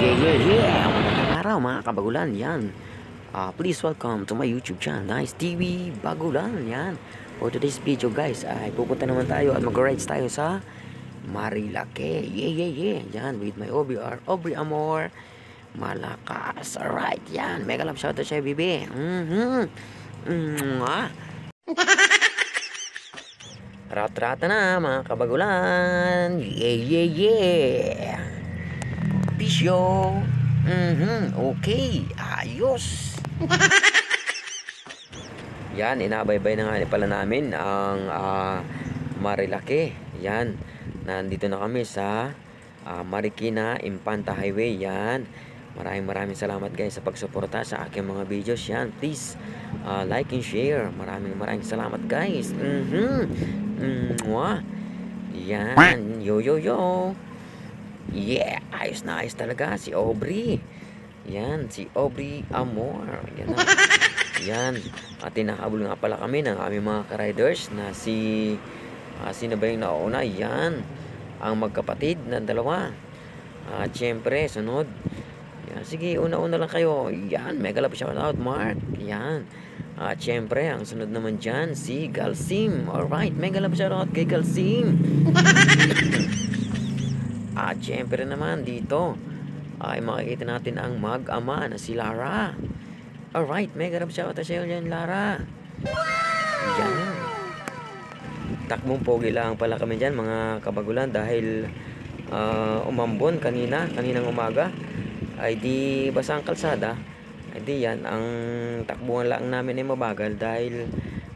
Magandang araw mga kabagulan, yan. Please welcome to my YouTube channel, Nice TV Bagulan, yan. For today's video guys, ay pupunta naman tayo at mag-rides tayo sa Marilake. Yan, with my Aubrey Amor Malakas. Alright, yan. Mega love shoutout sa'yo, bibi. Rat-rata na mga kabagulan. Bisyo. Okay. Ayos. Yan, inabaybay na nga pala namin ang Marilake. Yan. Nandito na kami sa Marikina Infanta Highway. Yan. Maraming salamat guys sa pagsuporta sa aking mga videos. Yan. Please like and share. Maraming salamat guys. Yan. Yo. Yeah, ayos na ayos talaga si Aubrey. Yan, si Aubrey Amor. Yan na. Yan. At tinahabol nga pala kami ng aming mga ka-riders na sino ba yung nauna? Yan. Ang magkapatid na dalawa. At syempre, sunod. Yan, sige, una-una lang kayo. Yan, mega love shout out, Mark. Yan. At syempre, ang sunod naman dyan, si Galsim. Alright, mega love shout out kay Galsim. At syempre naman dito ay makikita natin ang mag-ama na si Lara. Alright, mega love shout out sa iyo dyan, Lara. Yan. Takbong pogi lang pala kami dyan mga kabagulan dahil umambon kaninang umaga ay di basang kalsada. Ay di yan, ang takbuhan lang namin ay mabagal dahil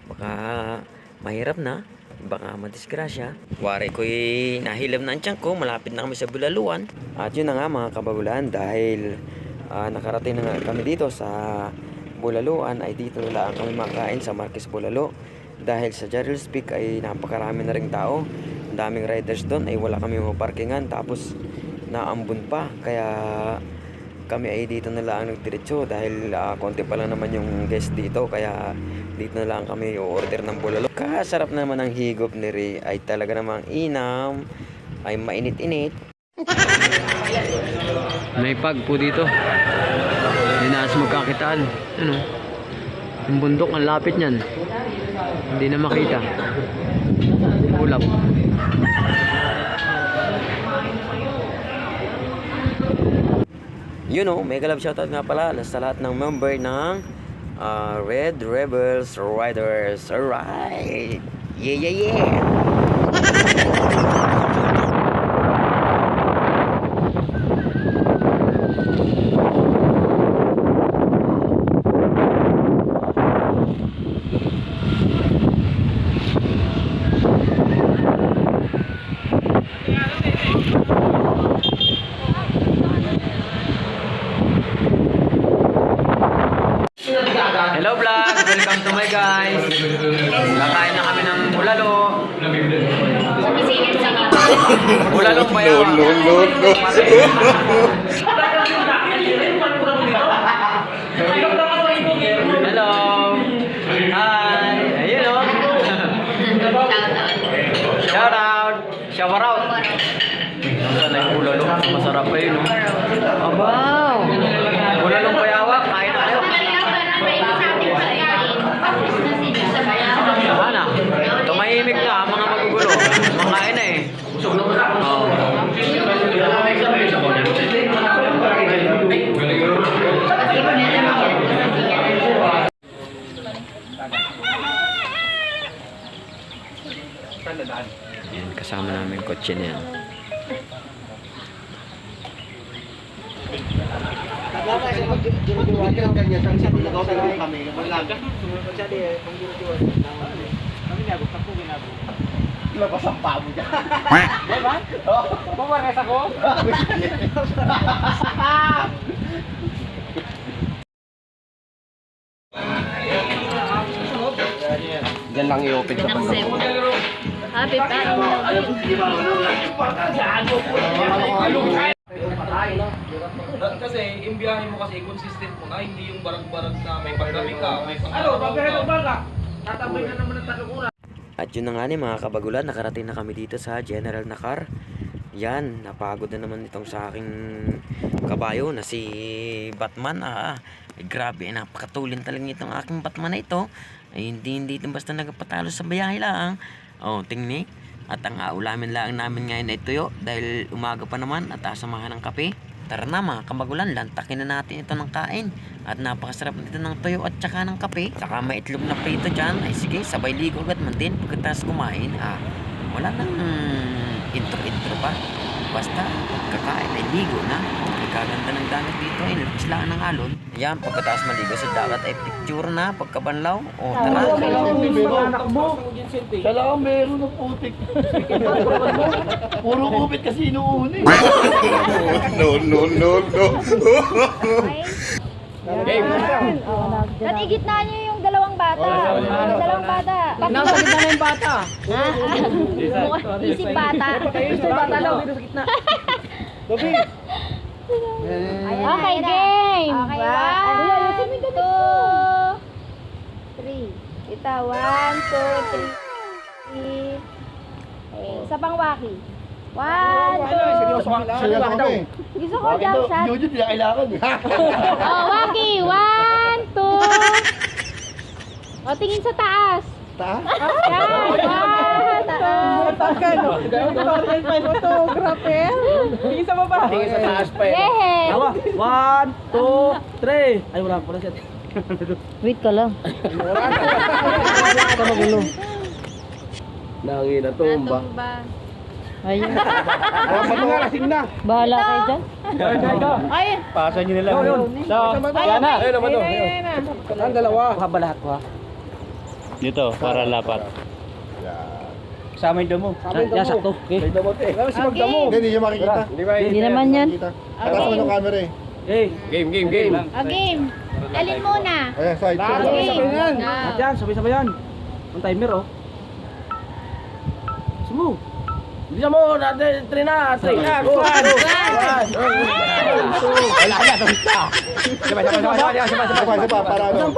baka mahirap na, baka madisgrasya. Wari ko'y nahilam na ang tiyan ko, malapit na kami sa Bulaluan. At yun na nga mga kabagulan, dahil nakarating na nga kami dito sa Bulaluan, ay dito na lang kami makain sa Marquez Bulalo. Dahil sa Jarrell's Peak ay napakarami na ring tao, ang daming riders doon, ay wala kami maparkingan, tapos naambun pa, kaya kami ay dito na lang nagdiretso dahil konti pa lang naman yung guest dito, kaya dito na lang kami order ng bulalo. Kasarap naman ang higop ni Ray, ay talaga namang inam, ay mainit-init. May pag po dito, hindi na magkakitaan. Ano? Yung bundok, ang lapit niyan, hindi na makita. Ulap. You know, mega love shoutout nga pala sa lahat ng member ng Red Rebels Riders. Alright. Yeah. Hello vlog, welcome to my guys. Kakain na kami ng bulalo. Bulalo pa yan. Hello. Hi. Ayun o. Shout out. Shower out. Saan na yung bulalo? Masarap pa yun. Abaw. Bulalo pa yawak. Kain na kayo. Ana, tumahimik na mga magugulo. Makain na eh. Yan, kasama namin kotse na yan. Lepas ang paa mo dyan. Diba? Bumares ako. Diyan lang i-open sa pag Happy Kasi yung biyahe mo kasi consistent mo na, hindi yung barag-barag na may pandemic ka, may Tatambay na naman ang talukura. At yun na nga ni mga kabagulan, nakarating na kami dito sa General Nakar. Yan, napagod na naman itong sa aking kabayo na si Batman. Grabe, napakatulin talaga itong aking Batman na ito. Ay, hindi ito basta nagpatalo sa bayahe lang. Tingni. At ang ulamin lang namin ngayon ay tuyo dahil umaga pa naman at samahan ng kape. Tara na mga kabagulan, lantakin na natin ito ng kain. At napakasarap nito ng tuyo at saka ng kape. Saka may itlog na prito dyan. Ay sige, sabay ligo agad man din pagkatapos kumain. Wala nang intro pa. Basta pagkakain ay ligo na. Ay kaganda ng dagat dito ay lakas ng alon. Ayan, pagkatapos maligo sa dagat ay picture na pagkabanlaw. Tara. Siya lang meron ng putik. Puro kupit kasi inuuni. No. Game. At igitna niyo yung dalawang bata. Yung dalawang bata. Nasa gitna na yung bata. Isip bata. Isip bata daw dito sa gitna. Gabi. Okay, game. Okay, 1, 2, 3. Ito, 1, 2, 3. Okay, isa pang waki. 1, 2. Seryoso daw. Gusto ko jump shot. Yun hindi na kailangan. Waki. 1, 2. Tingin sa taas. Ta? Yan, taas. Photographer. Tingin sa baba. Tingin sa taas pa eh. Yeah. 1, 2, 3. Ay, wala siya. Wait ka lang. Ito magulo. Nangina tumba. Ayun. Ba't nga lasing na? Bahala kayo dyan. Ay, Pasan nyo nila. yan na. Ayun naman to. Ang dalawa. Makabalat ko ha. Dito, para lapat. Kasama yung damo. Yan, sakto. Okay. May damo eh. Kasi magdamo. Hindi niya makikita. Hindi naman yan. Tatas mo ng camera eh. Hey. Game. Game. Alin muna? Ayan, side. Game. Yan, sabay-sabay yan. Ang timer oh. Smooth. Bisa mo, natin, 3 na. 3 na. Go. Wala na, basta. Sabay. Isa pa, para ano.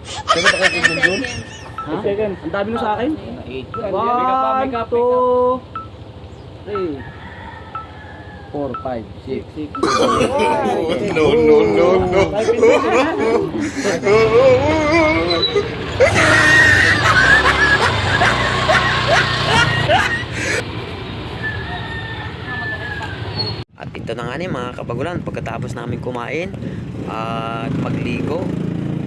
Sino ba kayo dun? Second. Ang dami mo sa akin. 1, 2, 3. 4, 5, 6. No. At ito na nga mga kabagulan, pagkatapos namin kumain at magligo,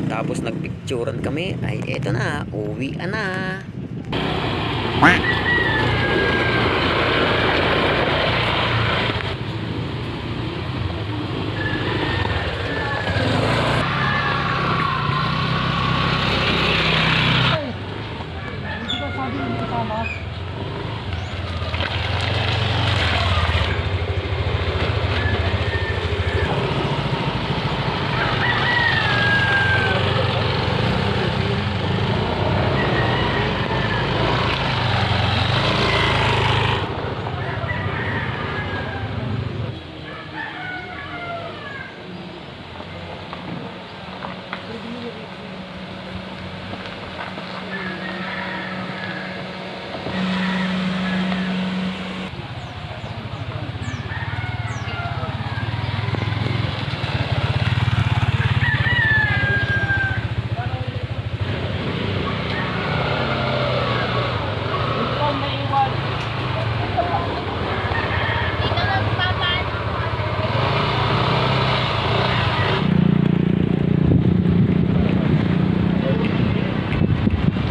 tapos nagpicturean kami, ay eto na, uwi na.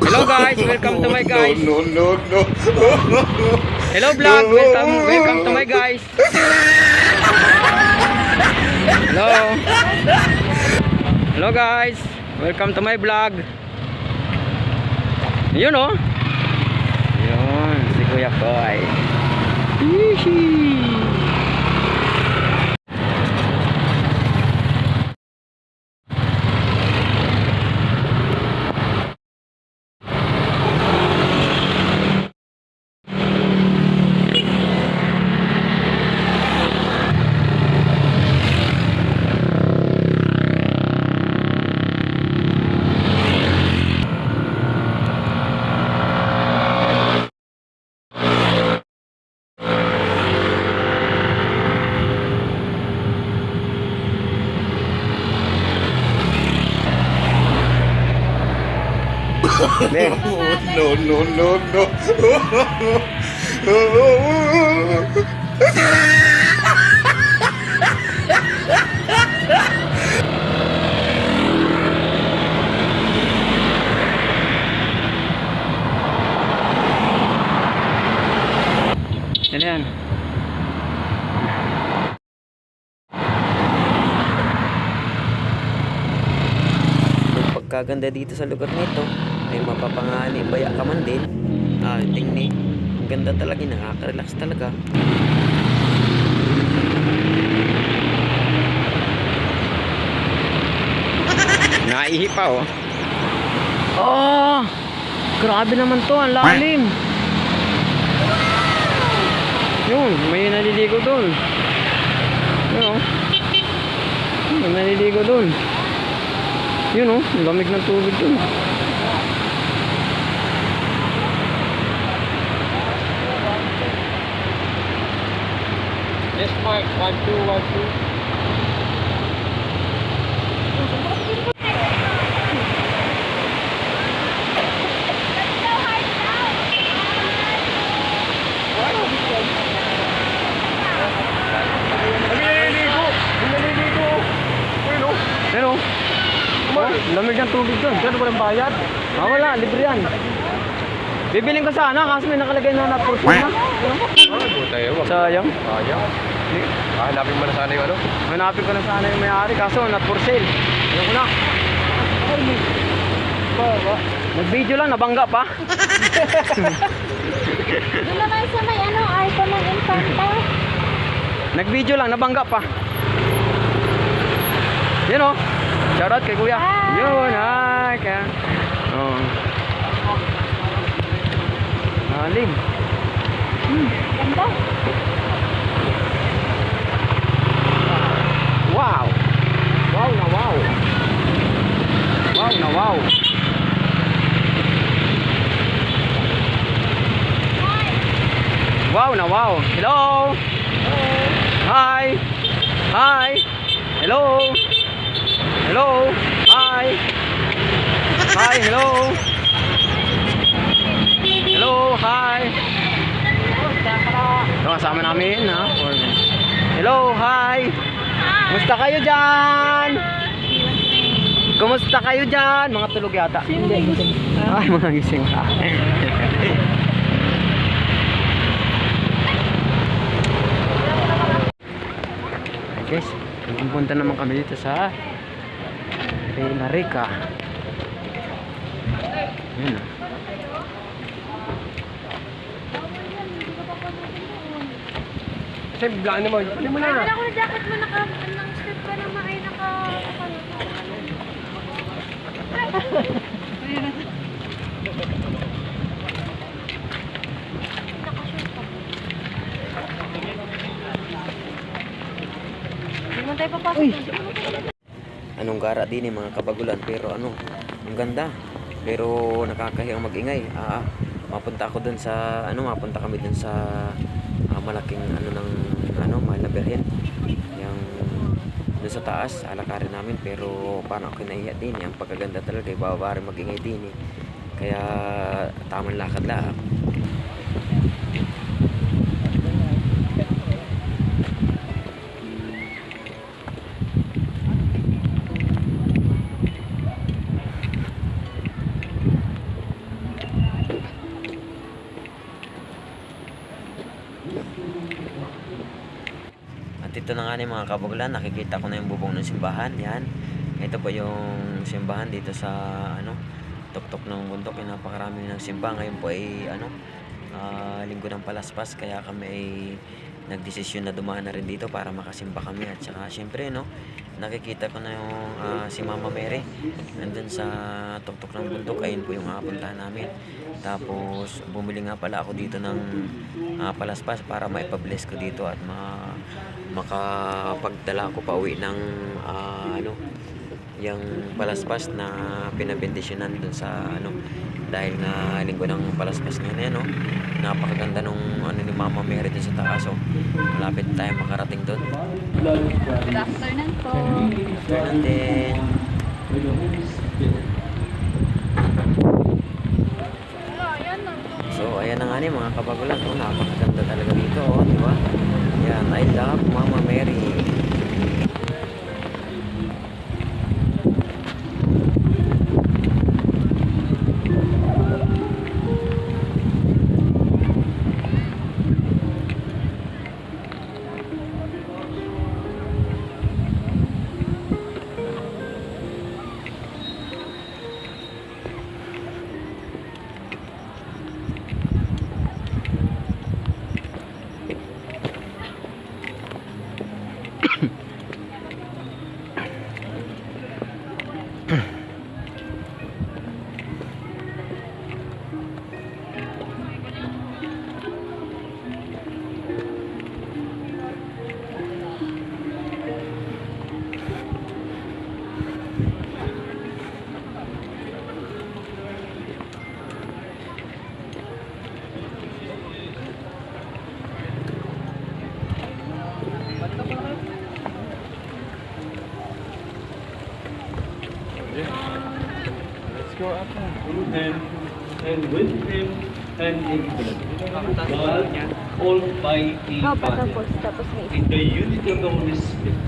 Hello guys, welcome to my guys. No. Hello vlog, welcome to my guys. Hello guys, welcome to my vlog. Yun oh. Yun, si Kuya Koy. Hihi. Ben. Yan yan. Ang pagkaganda dito sa lugar nito ay mapapangani baya ka man din. Tingni. Ang ganda talaga, nakaka-relax talaga. Naihi pa oh. Oh! Grabe naman to, ang lalim. Yun, may naliligo doon. Yun oh. May naliligo doon. Yun oh, lamig ng tubig doon. Yes, Mark. 1, 2, 1, 2. Pero, lamig ng tubig doon. Diyan walang bayad. Wala, libre yan. Bibiling ko sana, kaso may nakalagay na na-portion na. Sayang. Hanapin mo na sana yung ano? Hanapin ko na sana yung may-ari, kaso not for sale. Ayun ko na. Nag-video lang, nabangga pa. Doon naman sa may arko ng Infanta. Nag-video lang, nabangga pa. Yun o. Shoutout kay kuya. Hi. Yun, hi. Kaya. Oh. Alim. Ganda. Wow. Wow na wow. Wow na wow. Wow na wow. Hello. Hi. Hi. Hello. Hello. Hi. Hi. Hello. Hello. Hi. Ito kasama namin ha. Hello. Hi. Kumusta kayo dyan? Kumusta kayo dyan? Mga tulog yata. Hindi. Ay, mga gising ka. Guys, pupunta naman kami dito sa Reina Rica. Ayan o. Kasi biglaan naman. Ano mo na? Wala ko na jacket mo, ng skirt ka naman ay Hindi mo tayo papasok. Anong gara din mga kabagulan, pero ang ganda. Pero nakakahiyang magingay. Mapunta ako dun sa mapunta kami dun sa malaking mahal na birhen. Yung dun sa taas, alakarin namin, pero parang ako nahiya din. Ang pagkaganda talaga, babari magingay din. Kaya tamang lakad lang. At ito na nga ni mga kabagulan, nakikita ko na yung bubong ng simbahan. Yan. Ito po yung simbahan dito sa tuktok ng bundok. Napakarami ng simba. Ngayon po ay linggo ng palaspas, kaya kami ay nagdesisyon na dumaan na rin dito para makasimba kami. At saka syempre nakikita ko na yung si Mama Mary nandun sa tuktok ng bundok. Ayun po yung puntahan namin. Tapos bumili nga pala ako dito ng palaspas para maipabless ko dito at makapagdala ko pa uwi ng yung palaspas na pinabendisyonan dun sa dahil nga linggo ng palaspas ngayon. Napakaganda nung ni Mama Mary dun sa taas. So malapit tayo makarating dun. Good afternoon po. Afternoon din. So, ayan na nga ni mga kabagulan. Oh, napakaganda talaga dito, oh, di ba? Yan, I love Mama Mary. Let's go up. Through him, and with him, and in him. God, Almighty Oh, Father, tapos may in the unity of the Holy Spirit.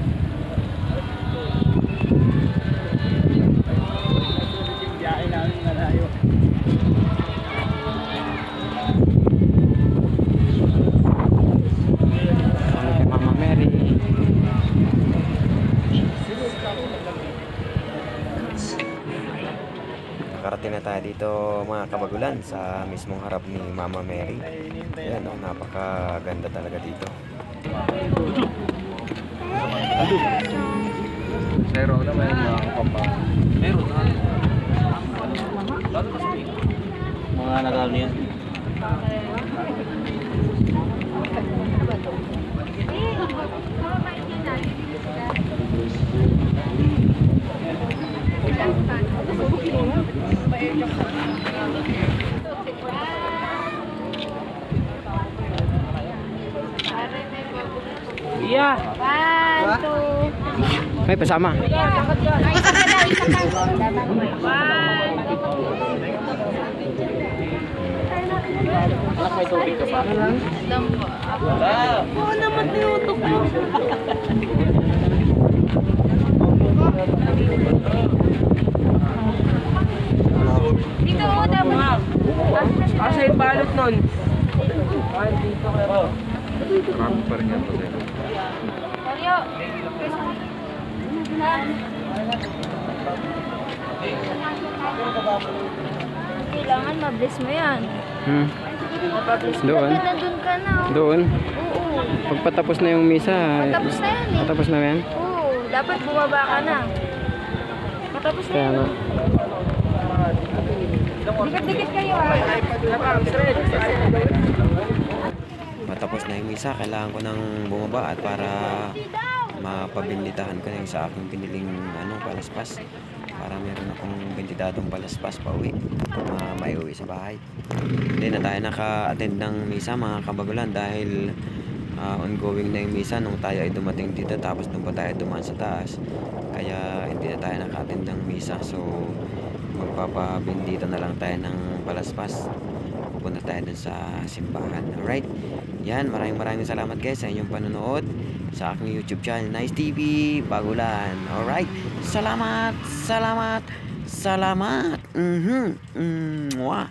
Biyahe namin malayo. Ano kay Mama Mary? Nakarating na tayo dito mga kabagulan sa mismong harap ni Mama Mary. Ayan, oh, napakaganda talaga dito. Meron naman mga kapapa. Meron na. Lalo na sa Mga nagano yan. Iya. 1, 2. May pasama. Ay, isa ka daw, isa ka. Anak, may tubig ka pa? Oo naman tinutok mo. Dito mo dapat. Asa yung balot nun? Marami pa rin yan po sa'yo. Mario. Kailangan ma-bless mo yan. Doon. Dapat nandun ka na. Oh. Doon. Oo. Pagpatapos na yung misa. Matapos na yan eh. Matapos na yan? Oo. Dapat bumaba ka na. Matapos na Kaya yan. nga. Dikit-dikit kayo ah. Matapos na yung misa, kailangan ko nang bumaba at para mapabinditahan ko na yung sa aking piniling palaspas. Para meron akong binditadong palaspas pa uwi. May uwi sa bahay. Hindi na tayo naka-attend ng misa mga kabagulan dahil ongoing na yung misa nung tayo ay dumating dito tapos nung pa tayo dumaan sa taas. Kaya hindi na tayo naka-attend ng misa. So magpapabindita na lang tayo ng palaspas. Pupunta tayo dun sa simbahan. Alright? Yan, maraming salamat guys sa inyong panonood sa aking YouTube channel, Nice TV Bagulan. Alright? Salamat! Mwah!